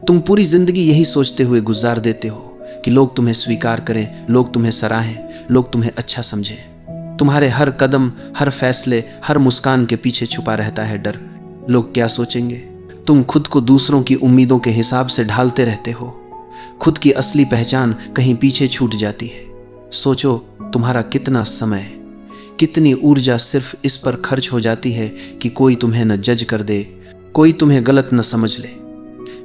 तुम पूरी जिंदगी यही सोचते हुए गुजार देते हो कि लोग तुम्हें स्वीकार करें, लोग तुम्हें सराहें, लोग तुम्हें अच्छा समझें। तुम्हारे हर कदम, हर फैसले, हर मुस्कान के पीछे छुपा रहता है डर। लोग क्या सोचेंगे? तुम खुद को दूसरों की उम्मीदों के हिसाब से ढालते रहते हो। खुद की असली पहचान कहीं पीछे छूट जाती है। सोचो, तुम्हारा कितना समय, कितनी ऊर्जा सिर्फ इस पर खर्च हो जाती है कि कोई तुम्हें न जज कर दे, कोई तुम्हें गलत न समझ ले।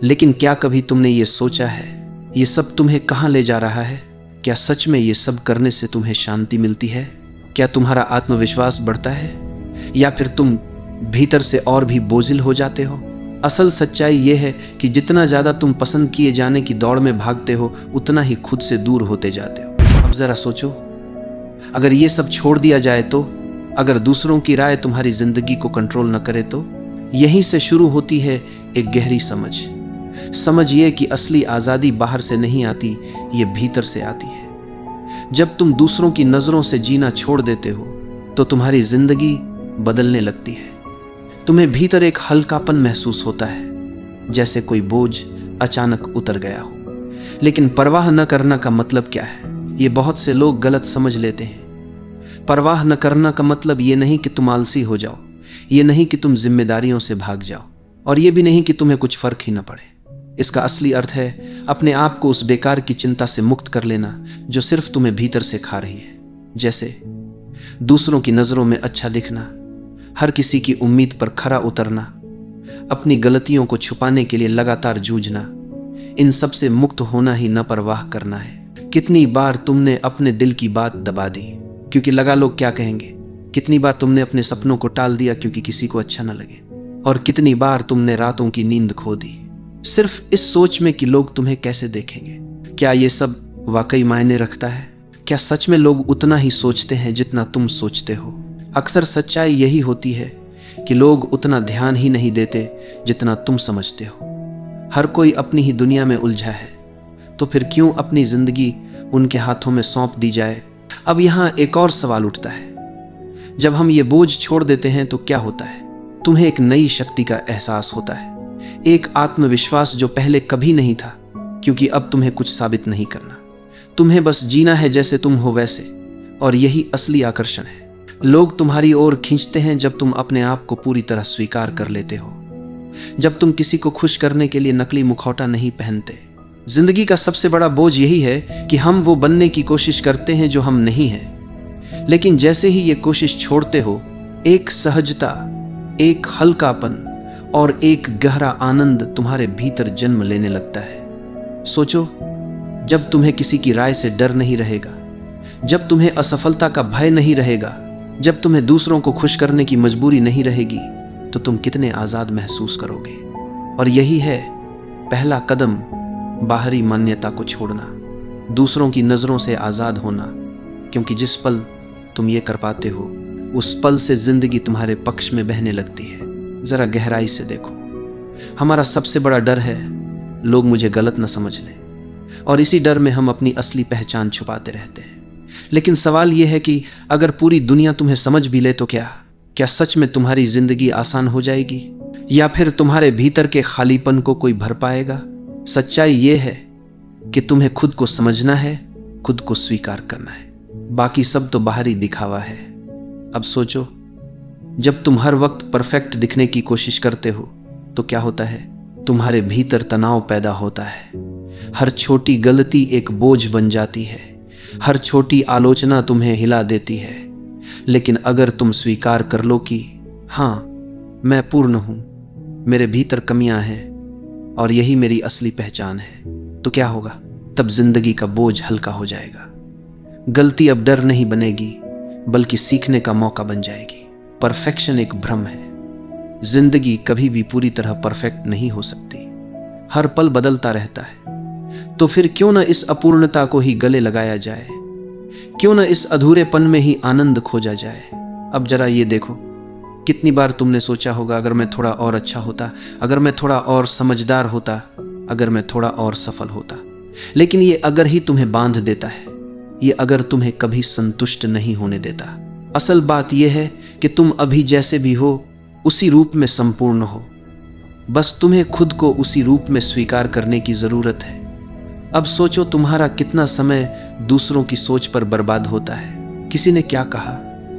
लेकिन क्या कभी तुमने ये सोचा है, ये सब तुम्हें कहाँ ले जा रहा है? क्या सच में ये सब करने से तुम्हें शांति मिलती है? क्या तुम्हारा आत्मविश्वास बढ़ता है, या फिर तुम भीतर से और भी बोझिल हो जाते हो? असल सच्चाई ये है कि जितना ज़्यादा तुम पसंद किए जाने की दौड़ में भागते हो, उतना ही खुद से दूर होते जाते हो। अब ज़रा सोचो, अगर ये सब छोड़ दिया जाए तो, अगर दूसरों की राय तुम्हारी जिंदगी को कंट्रोल न करे तो? यहीं से शुरू होती है एक गहरी समझ ये कि असली आज़ादी बाहर से नहीं आती, ये भीतर से आती है। जब तुम दूसरों की नज़रों से जीना छोड़ देते हो तो तुम्हारी जिंदगी बदलने लगती है। तुम्हें भीतर एक हल्कापन महसूस होता है, जैसे कोई बोझ अचानक उतर गया हो। लेकिन परवाह न करना का मतलब क्या है, ये बहुत से लोग गलत समझ लेते हैं। परवाह न करना का मतलब ये नहीं कि तुम आलसी हो जाओ, ये नहीं कि तुम जिम्मेदारियों से भाग जाओ, और ये भी नहीं कि तुम्हें कुछ फर्क ही न पड़े। इसका असली अर्थ है अपने आप को उस बेकार की चिंता से मुक्त कर लेना जो सिर्फ तुम्हें भीतर से खा रही है। जैसे दूसरों की नज़रों में अच्छा दिखना, हर किसी की उम्मीद पर खरा उतरना, अपनी गलतियों को छुपाने के लिए लगातार जूझना। इन सब से मुक्त होना ही न परवाह करना है। कितनी बार तुमने अपने दिल की बात दबा दी क्योंकि लगा लोग क्या कहेंगे? कितनी बार तुमने अपने सपनों को टाल दिया क्योंकि किसी को अच्छा न लगे? और कितनी बार तुमने रातों की नींद खो दी सिर्फ इस सोच में कि लोग तुम्हें कैसे देखेंगे? क्या ये सब वाकई मायने रखता है? क्या सच में लोग उतना ही सोचते हैं जितना तुम सोचते हो? अक्सर सच्चाई यही होती है कि लोग उतना ध्यान ही नहीं देते जितना तुम समझते हो। हर कोई अपनी ही दुनिया में उलझा है, तो फिर क्यों अपनी जिंदगी उनके हाथों में सौंप दी जाए? अब यहाँ एक और सवाल उठता है, जब हम ये बोझ छोड़ देते हैं तो क्या होता है? तुम्हें एक नई शक्ति का एहसास होता है, एक आत्मविश्वास जो पहले कभी नहीं था, क्योंकि अब तुम्हें कुछ साबित नहीं करना, तुम्हें बस जीना है जैसे तुम हो वैसे। और यही असली आकर्षण है। लोग तुम्हारी ओर खींचते हैं जब तुम अपने आप को पूरी तरह स्वीकार कर लेते हो, जब तुम किसी को खुश करने के लिए नकली मुखौटा नहीं पहनते। जिंदगी का सबसे बड़ा बोझ यही है कि हम वो बनने की कोशिश करते हैं जो हम नहीं हैं। लेकिन जैसे ही ये कोशिश छोड़ते हो, एक सहजता, एक हल्कापन और एक गहरा आनंद तुम्हारे भीतर जन्म लेने लगता है। सोचो, जब तुम्हें किसी की राय से डर नहीं रहेगा, जब तुम्हें असफलता का भय नहीं रहेगा, जब तुम्हें दूसरों को खुश करने की मजबूरी नहीं रहेगी, तो तुम कितने आज़ाद महसूस करोगे। और यही है पहला कदम, बाहरी मान्यता को छोड़ना, दूसरों की नज़रों से आज़ाद होना। क्योंकि जिस पल तुम ये कर पाते हो, उस पल से जिंदगी तुम्हारे पक्ष में बहने लगती है। ज़रा गहराई से देखो, हमारा सबसे बड़ा डर है लोग मुझे गलत न समझ लें, और इसी डर में हम अपनी असली पहचान छुपाते रहते हैं। लेकिन सवाल यह है कि अगर पूरी दुनिया तुम्हें समझ भी ले तो क्या सच में तुम्हारी जिंदगी आसान हो जाएगी, या फिर तुम्हारे भीतर के खालीपन को कोई भर पाएगा? सच्चाई यह है कि तुम्हें खुद को समझना है, खुद को स्वीकार करना है, बाकी सब तो बाहरी दिखावा है। अब सोचो, जब तुम हर वक्त परफेक्ट दिखने की कोशिश करते हो तो क्या होता है? तुम्हारे भीतर तनाव पैदा होता है। हर छोटी गलती एक बोझ बन जाती है, हर छोटी आलोचना तुम्हें हिला देती है। लेकिन अगर तुम स्वीकार कर लो कि हाँ, मैं पूर्ण हूं, मेरे भीतर कमियां हैं और यही मेरी असली पहचान है, तो क्या होगा? तब जिंदगी का बोझ हल्का हो जाएगा। गलती अब डर नहीं बनेगी, बल्कि सीखने का मौका बन जाएगी। परफेक्शन एक भ्रम है। जिंदगी कभी भी पूरी तरह परफेक्ट नहीं हो सकती, हर पल बदलता रहता है। तो फिर क्यों न इस अपूर्णता को ही गले लगाया जाए, क्यों न इस अधूरेपन में ही आनंद खोजा जाए। अब जरा ये देखो, कितनी बार तुमने सोचा होगा, अगर मैं थोड़ा और अच्छा होता, अगर मैं थोड़ा और समझदार होता, अगर मैं थोड़ा और सफल होता। लेकिन ये अगर ही तुम्हें बांध देता है, ये अगर तुम्हें कभी संतुष्ट नहीं होने देता। असल बात यह है कि तुम अभी जैसे भी हो, उसी रूप में संपूर्ण हो। बस तुम्हें खुद को उसी रूप में स्वीकार करने की जरूरत है। अब सोचो तुम्हारा कितना समय दूसरों की सोच पर बर्बाद होता है। किसी ने क्या कहा,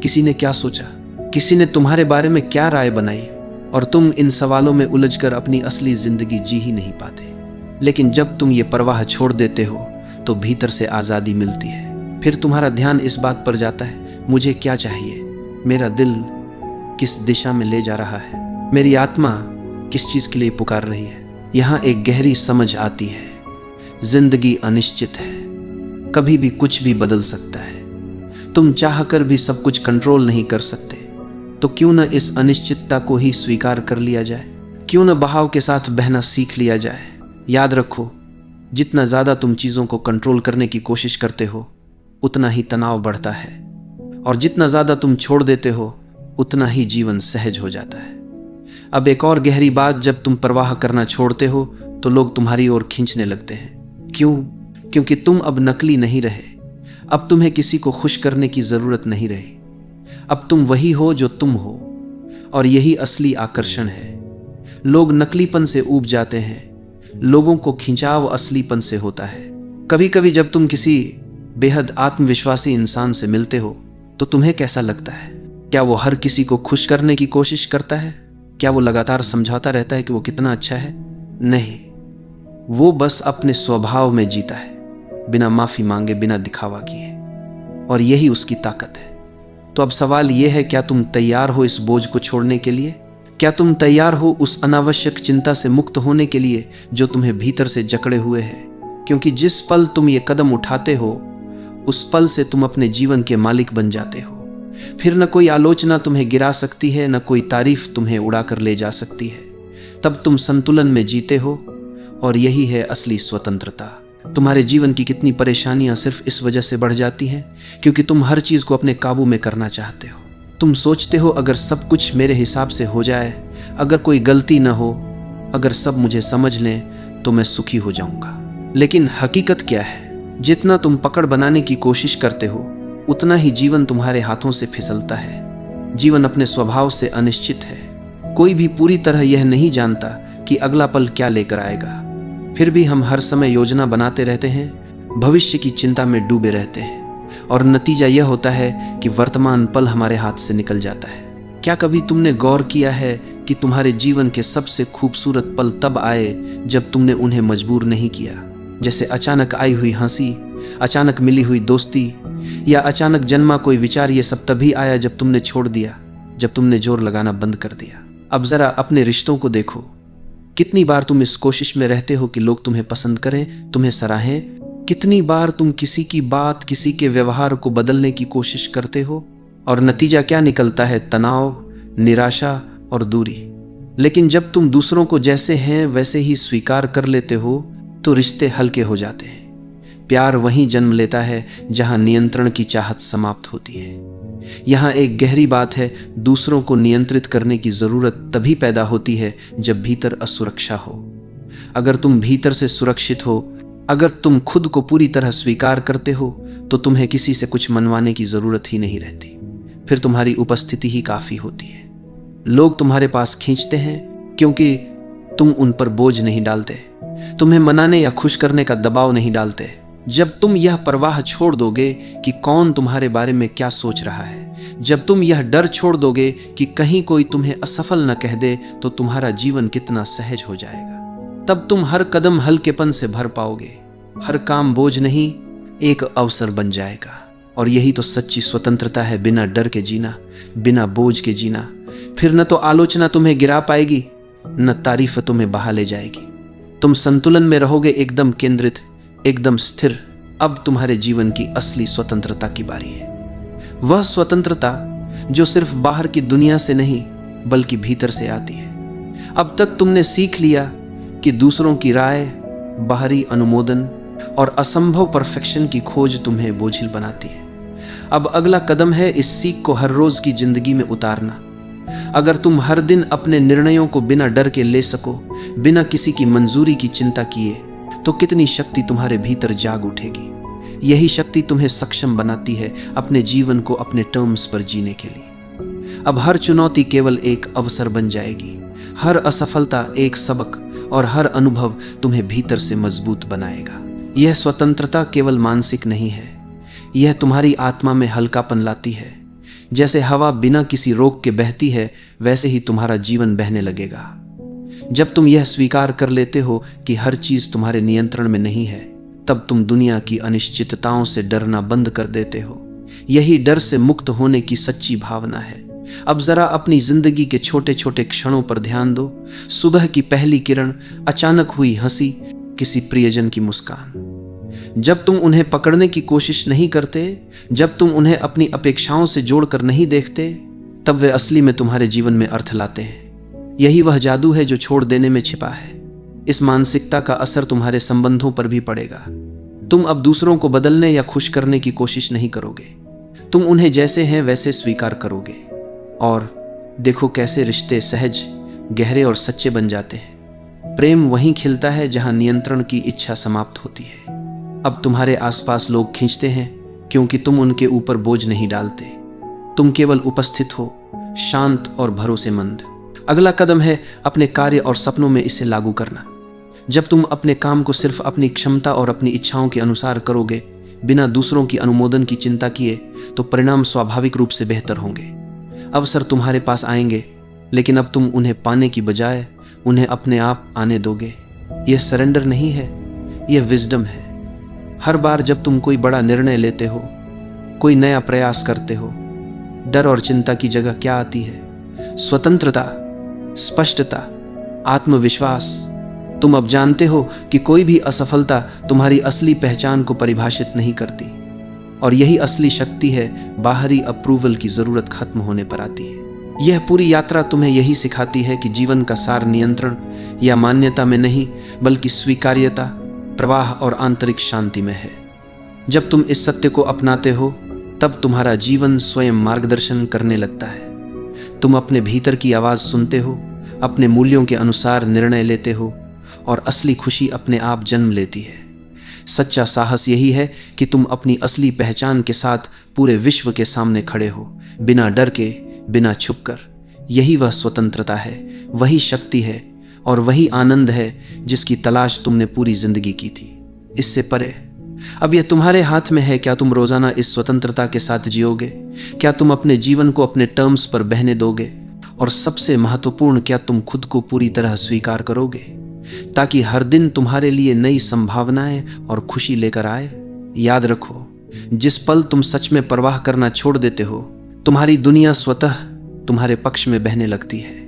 किसी ने क्या सोचा, किसी ने तुम्हारे बारे में क्या राय बनाई, और तुम इन सवालों में उलझकर अपनी असली जिंदगी जी ही नहीं पाते। लेकिन जब तुम ये परवाह छोड़ देते हो तो भीतर से आज़ादी मिलती है। फिर तुम्हारा ध्यान इस बात पर जाता है, मुझे क्या चाहिए, मेरा दिल किस दिशा में ले जा रहा है, मेरी आत्मा किस चीज़ के लिए पुकार रही है। यहाँ एक गहरी समझ आती है, जिंदगी अनिश्चित है, कभी भी कुछ भी बदल सकता है। तुम चाहकर भी सब कुछ कंट्रोल नहीं कर सकते, तो क्यों न इस अनिश्चितता को ही स्वीकार कर लिया जाए, क्यों न बहाव के साथ बहना सीख लिया जाए। याद रखो, जितना ज़्यादा तुम चीज़ों को कंट्रोल करने की कोशिश करते हो उतना ही तनाव बढ़ता है, और जितना ज़्यादा तुम छोड़ देते हो उतना ही जीवन सहज हो जाता है। अब एक और गहरी बात, जब तुम परवाह करना छोड़ते हो तो लोग तुम्हारी ओर खींचने लगते हैं। क्यों? क्योंकि तुम अब नकली नहीं रहे। अब तुम्हें किसी को खुश करने की ज़रूरत नहीं रही। अब तुम वही हो जो तुम हो, और यही असली आकर्षण है। लोग नकलीपन से ऊब जाते हैं, लोगों को खिंचाव असलीपन से होता है। कभी कभी जब तुम किसी बेहद आत्मविश्वासी इंसान से मिलते हो तो तुम्हें कैसा लगता है? क्या वो हर किसी को खुश करने की कोशिश करता है? क्या वो लगातार समझाता रहता है कि वो कितना अच्छा है? नहीं, वो बस अपने स्वभाव में जीता है, बिना माफी मांगे, बिना दिखावा किए, और यही उसकी ताकत है। तो अब सवाल यह है, क्या तुम तैयार हो इस बोझ को छोड़ने के लिए? क्या तुम तैयार हो उस अनावश्यक चिंता से मुक्त होने के लिए जो तुम्हें भीतर से जकड़े हुए है? क्योंकि जिस पल तुम ये कदम उठाते हो उस पल से तुम अपने जीवन के मालिक बन जाते हो। फिर न कोई आलोचना तुम्हें गिरा सकती है, न कोई तारीफ तुम्हें उड़ाकर ले जा सकती है। तब तुम संतुलन में जीते हो, और यही है असली स्वतंत्रता। तुम्हारे जीवन की कितनी परेशानियां सिर्फ इस वजह से बढ़ जाती हैं क्योंकि तुम हर चीज को अपने काबू में करना चाहते हो। तुम सोचते हो अगर सब कुछ मेरे हिसाब से हो जाए, अगर कोई गलती न हो, अगर सब मुझे समझ लें तो मैं सुखी हो जाऊंगा। लेकिन हकीकत क्या है? जितना तुम पकड़ बनाने की कोशिश करते हो उतना ही जीवन तुम्हारे हाथों से फिसलता है। जीवन अपने स्वभाव से अनिश्चित है। कोई भी पूरी तरह यह नहीं जानता कि अगला पल क्या लेकर आएगा। फिर भी हम हर समय योजना बनाते रहते हैं, भविष्य की चिंता में डूबे रहते हैं, और नतीजा यह होता है कि वर्तमान पल हमारे हाथ से निकल जाता है। क्या कभी तुमने गौर किया है कि तुम्हारे जीवन के सबसे खूबसूरत पल तब आए जब तुमने उन्हें मजबूर नहीं किया? जैसे अचानक आई हुई हंसी, अचानक मिली हुई दोस्ती, या अचानक जन्मा कोई विचार। ये सब तभी आया जब तुमने छोड़ दिया, जब तुमने जोर लगाना बंद कर दिया। अब जरा अपने रिश्तों को देखो। कितनी बार तुम इस कोशिश में रहते हो कि लोग तुम्हें पसंद करें, तुम्हें सराहें? कितनी बार तुम किसी की बात, किसी के व्यवहार को बदलने की कोशिश करते हो, और नतीजा क्या निकलता है? तनाव, निराशा और दूरी। लेकिन जब तुम दूसरों को जैसे हैं वैसे ही स्वीकार कर लेते हो तो रिश्ते हल्के हो जाते हैं। प्यार वहीं जन्म लेता है जहां नियंत्रण की चाहत समाप्त होती है। यहाँ एक गहरी बात है, दूसरों को नियंत्रित करने की जरूरत तभी पैदा होती है जब भीतर असुरक्षा हो। अगर तुम भीतर से सुरक्षित हो, अगर तुम खुद को पूरी तरह स्वीकार करते हो, तो तुम्हें किसी से कुछ मनवाने की जरूरत ही नहीं रहती। फिर तुम्हारी उपस्थिति ही काफी होती है। लोग तुम्हारे पास खींचते हैं क्योंकि तुम उन पर बोझ नहीं डालते, तुम्हें मनाने या खुश करने का दबाव नहीं डालते। जब तुम यह परवाह छोड़ दोगे कि कौन तुम्हारे बारे में क्या सोच रहा है, जब तुम यह डर छोड़ दोगे कि कहीं कोई तुम्हें असफल न कह दे, तो तुम्हारा जीवन कितना सहज हो जाएगा। तब तुम हर कदम हल्केपन से भर पाओगे, हर काम बोझ नहीं एक अवसर बन जाएगा। और यही तो सच्ची स्वतंत्रता है, बिना डर के जीना, बिना बोझ के जीना। फिर न तो आलोचना तुम्हें गिरा पाएगी, न तारीफ तुम्हें बहा ले जाएगी। तुम संतुलन में रहोगे, एकदम केंद्रित, एकदम स्थिर। अब तुम्हारे जीवन की असली स्वतंत्रता की बारी है। वह स्वतंत्रता जो सिर्फ बाहर की दुनिया से नहीं बल्कि भीतर से आती है। अब तक तुमने सीख लिया कि दूसरों की राय, बाहरी अनुमोदन और असंभव परफेक्शन की खोज तुम्हें बोझिल बनाती है। अब अगला कदम है इस सीख को हर रोज की जिंदगी में उतारना। अगर तुम हर दिन अपने निर्णयों को बिना डर के ले सको, बिना किसी की मंजूरी की चिंता किए, तो कितनी शक्ति तुम्हारे भीतर जाग उठेगी। यही शक्ति तुम्हें सक्षम बनाती है अपने जीवन को अपने टर्म्स पर जीने के लिए। अब हर चुनौती केवल एक अवसर बन जाएगी, हर असफलता एक सबक और हर अनुभव तुम्हें भीतर से मजबूत बनाएगा। यह स्वतंत्रता केवल मानसिक नहीं है, यह तुम्हारी आत्मा में हल्कापन लाती है। जैसे हवा बिना किसी रोक के बहती है, वैसे ही तुम्हारा जीवन बहने लगेगा। जब तुम यह स्वीकार कर लेते हो कि हर चीज तुम्हारे नियंत्रण में नहीं है, तब तुम दुनिया की अनिश्चितताओं से डरना बंद कर देते हो। यही डर से मुक्त होने की सच्ची भावना है। अब जरा अपनी जिंदगी के छोटे छोटे क्षणों पर ध्यान दो। सुबह की पहली किरण, अचानक हुई हंसी, किसी प्रियजन की मुस्कान। जब तुम उन्हें पकड़ने की कोशिश नहीं करते, जब तुम उन्हें अपनी अपेक्षाओं से जोड़कर नहीं देखते, तब वे असली में तुम्हारे जीवन में अर्थ लाते हैं। यही वह जादू है जो छोड़ देने में छिपा है। इस मानसिकता का असर तुम्हारे संबंधों पर भी पड़ेगा। तुम अब दूसरों को बदलने या खुश करने की कोशिश नहीं करोगे। तुम उन्हें जैसे हैं वैसे स्वीकार करोगे। और देखो कैसे रिश्ते सहज, गहरे और सच्चे बन जाते हैं। प्रेम वहीं खिलता है जहां नियंत्रण की इच्छा समाप्त होती है। अब तुम्हारे आसपास लोग खींचते हैं क्योंकि तुम उनके ऊपर बोझ नहीं डालते। तुम केवल उपस्थित हो, शांत और भरोसेमंद। अगला कदम है अपने कार्य और सपनों में इसे लागू करना। जब तुम अपने काम को सिर्फ अपनी क्षमता और अपनी इच्छाओं के अनुसार करोगे, बिना दूसरों की अनुमोदन की चिंता किए, तो परिणाम स्वाभाविक रूप से बेहतर होंगे। अवसर तुम्हारे पास आएंगे, लेकिन अब तुम उन्हें पाने की बजाय उन्हें अपने आप आने दोगे। यह सरेंडर नहीं है, यह विजडम है। हर बार जब तुम कोई बड़ा निर्णय लेते हो, कोई नया प्रयास करते हो, डर और चिंता की जगह क्या आती है? स्वतंत्रता, स्पष्टता, आत्मविश्वास। तुम अब जानते हो कि कोई भी असफलता तुम्हारी असली पहचान को परिभाषित नहीं करती, और यही असली शक्ति है। बाहरी अप्रूवल की जरूरत खत्म होने पर आती है। यह पूरी यात्रा तुम्हें यही सिखाती है कि जीवन का सार नियंत्रण या मान्यता में नहीं, बल्कि स्वीकार्यता, प्रवाह और आंतरिक शांति में है। जब तुम इस सत्य को अपनाते हो, तब तुम्हारा जीवन स्वयं मार्गदर्शन करने लगता है। तुम अपने भीतर की आवाज सुनते हो, अपने मूल्यों के अनुसार निर्णय लेते हो, और असली खुशी अपने आप जन्म लेती है। सच्चा साहस यही है कि तुम अपनी असली पहचान के साथ पूरे विश्व के सामने खड़े हो, बिना डर के, बिना छुपकर। यही वह स्वतंत्रता है, वही शक्ति है, और वही आनंद है जिसकी तलाश तुमने पूरी जिंदगी की थी। इससे परे अब यह तुम्हारे हाथ में है। क्या तुम रोजाना इस स्वतंत्रता के साथ जियोगे? क्या तुम अपने जीवन को अपने टर्म्स पर बहने दोगे? और सबसे महत्वपूर्ण, क्या तुम खुद को पूरी तरह स्वीकार करोगे, ताकि हर दिन तुम्हारे लिए नई संभावनाएं और खुशी लेकर आए? याद रखो, जिस पल तुम सच में परवाह करना छोड़ देते हो, तुम्हारी दुनिया स्वतः तुम्हारे पक्ष में बहने लगती है।